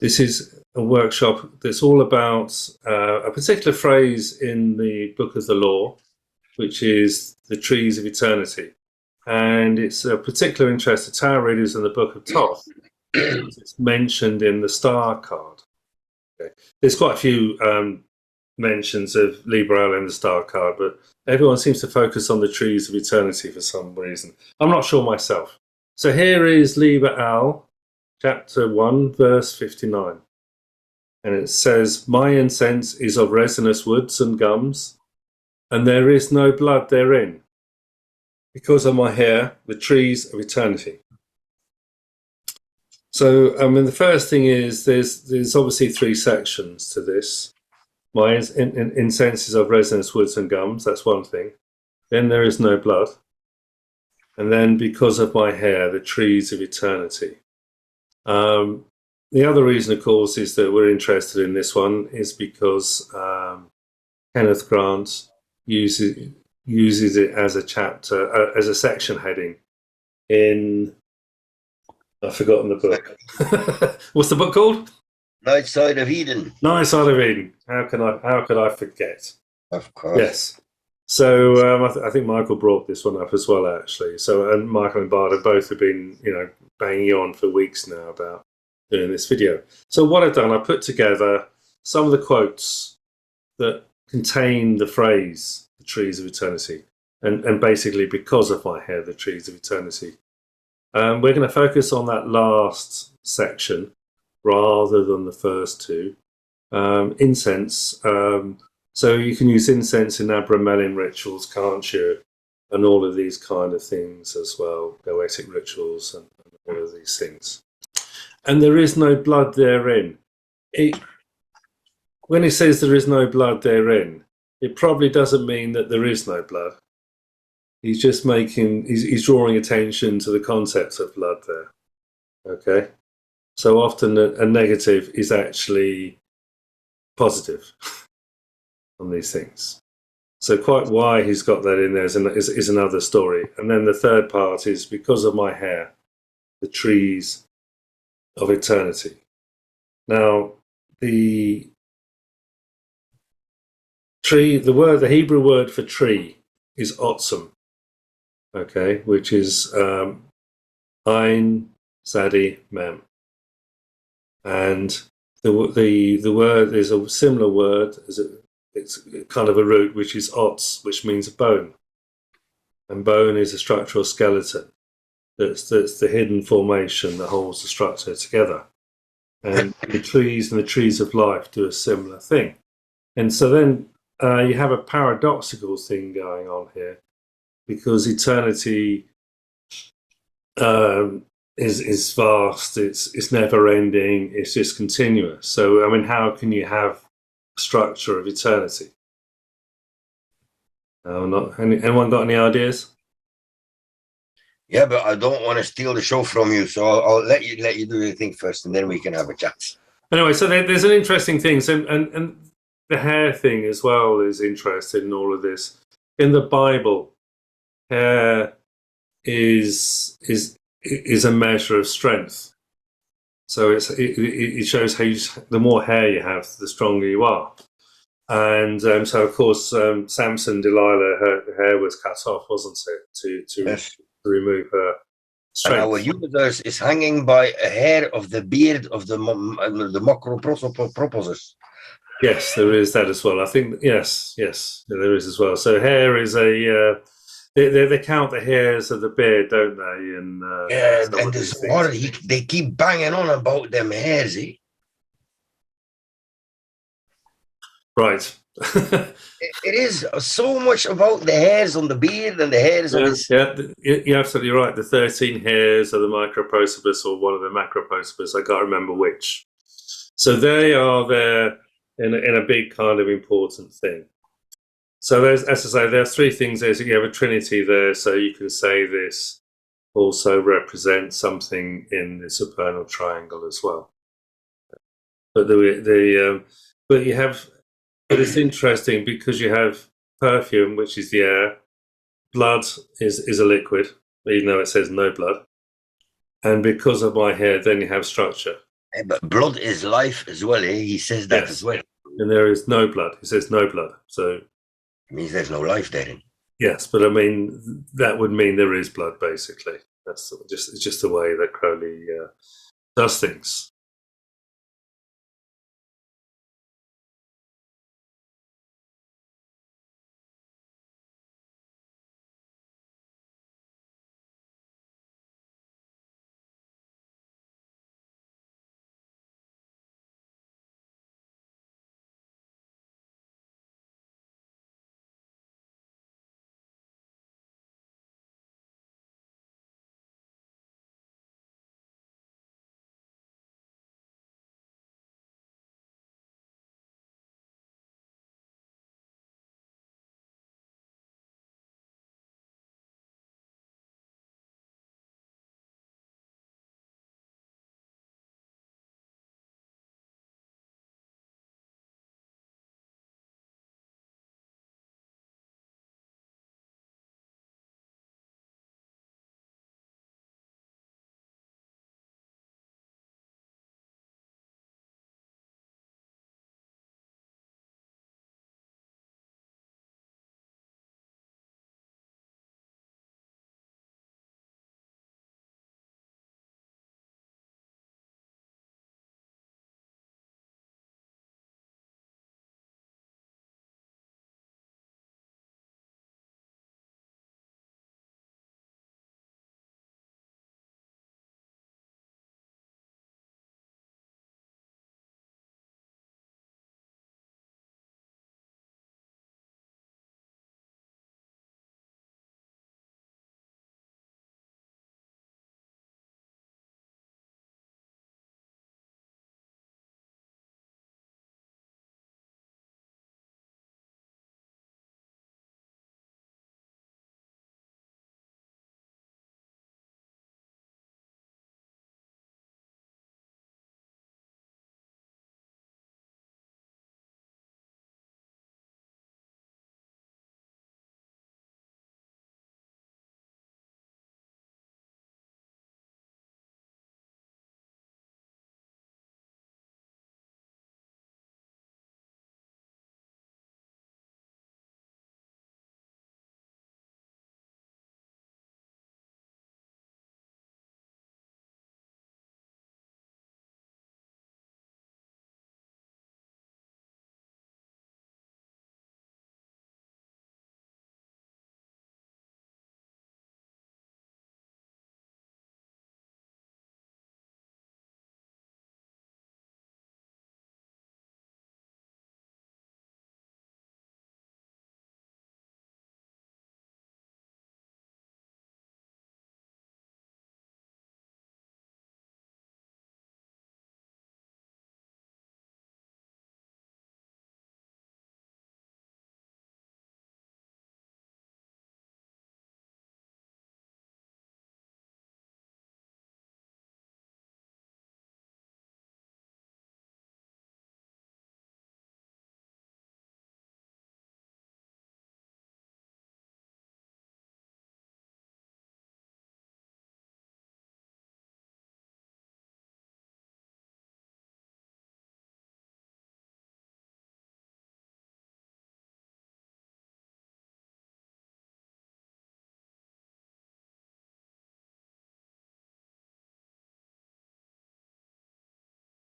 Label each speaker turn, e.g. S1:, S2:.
S1: This is a workshop that's all about a particular phrase in the Book of the Law, which is the trees of eternity. And it's a particular interest to tarot readers in the Book of Thoth. It's mentioned in the star card. Okay. There's quite a few mentions of Libra in the star card, but everyone seems to focus on the trees of eternity for some reason. I'm not sure myself. So here is Liber Al, chapter 1, verse 59. And it says, "My incense is of resinous woods and gums, and there is no blood therein, because of my hair, the trees of eternity." So, the first thing is there's obviously three sections to this. My incense is of resinous woods and gums, that's one thing. Then there is no blood. And then because of my hair, the trees of eternity. The other reason, of course, is that we're interested in this one is because Kenneth Grant uses it as a chapter, as a section heading in, I've forgotten the book. What's the book called?
S2: Night Side of Eden.
S1: Night Side of Eden. How could I forget?
S2: Of course.
S1: Yes. So I think Michael brought this one up as well, actually. So, and Michael and Bard have both been, banging on for weeks now about doing this video. So what I've done, I put together some of the quotes that contain the phrase, the trees of eternity, and basically because of my hair, the trees of eternity. We're going to focus on that last section rather than the first two. Incense. So you can use incense in Abramelin rituals, can't you? And all of these kind of things as well, goetic rituals and all of these things. And there is no blood therein. When he says there is no blood therein, it probably doesn't mean that there is no blood. He's just he's drawing attention to the concept of blood there. Okay? So often a negative is actually positive on these things. So quite why he's got that in there is another story. And then the third part is because of my hair, the trees of eternity. Now, the tree, the Hebrew word for tree is otzum, okay, which is Ein Zadi Mem. And the word is a similar word, it's kind of a root, which is otz, which means bone. And bone is a structural skeleton. That's the hidden formation that holds the structure together. And the trees of life do a similar thing. And so then you have a paradoxical thing going on here, because eternity is vast, it's never ending, it's just continuous. So how can you have a structure of eternity? Anyone got any ideas?
S2: Yeah, but I don't want to steal the show from you, so I'll let you do your thing first, and then we can have a chat.
S1: Anyway, so there's an interesting thing. So and the hair thing as well is interesting in all of this. In the Bible, hair is a measure of strength. So it shows how the more hair you have, the stronger you are. And so of course, Samson, Delilah, her hair was cut off, wasn't it, to
S2: Yes.
S1: remove her strength.
S2: And our universe is hanging by a hair of the beard of the macroproposis.
S1: Yes, there is that as well. I think yes, there is as well. So hair is they count the hairs of the beard, don't they? And
S2: and there's water. They keep banging on about them hairs, eh?
S1: Right.
S2: It is so much about the hairs on the beard and the hairs on his...
S1: Yeah, you're absolutely right. The 13 hairs of the microprosopis, or one of the macroprosopis, I can't remember which. So they are there in a big kind of important thing. So there's, as I say, there's three things. You have a trinity there, so you can say this also represents something in the supernal triangle as well. But But it's interesting because you have perfume, which is the air. Blood is a liquid, even though it says no blood. And because of my hair, then you have structure.
S2: But blood is life as well, eh? He says that
S1: Yes.
S2: as well.
S1: And there is no blood. He says no blood. So
S2: It means there's no life there.
S1: yes, but I mean that would mean there is blood. Basically, that's just the way that Crowley does things.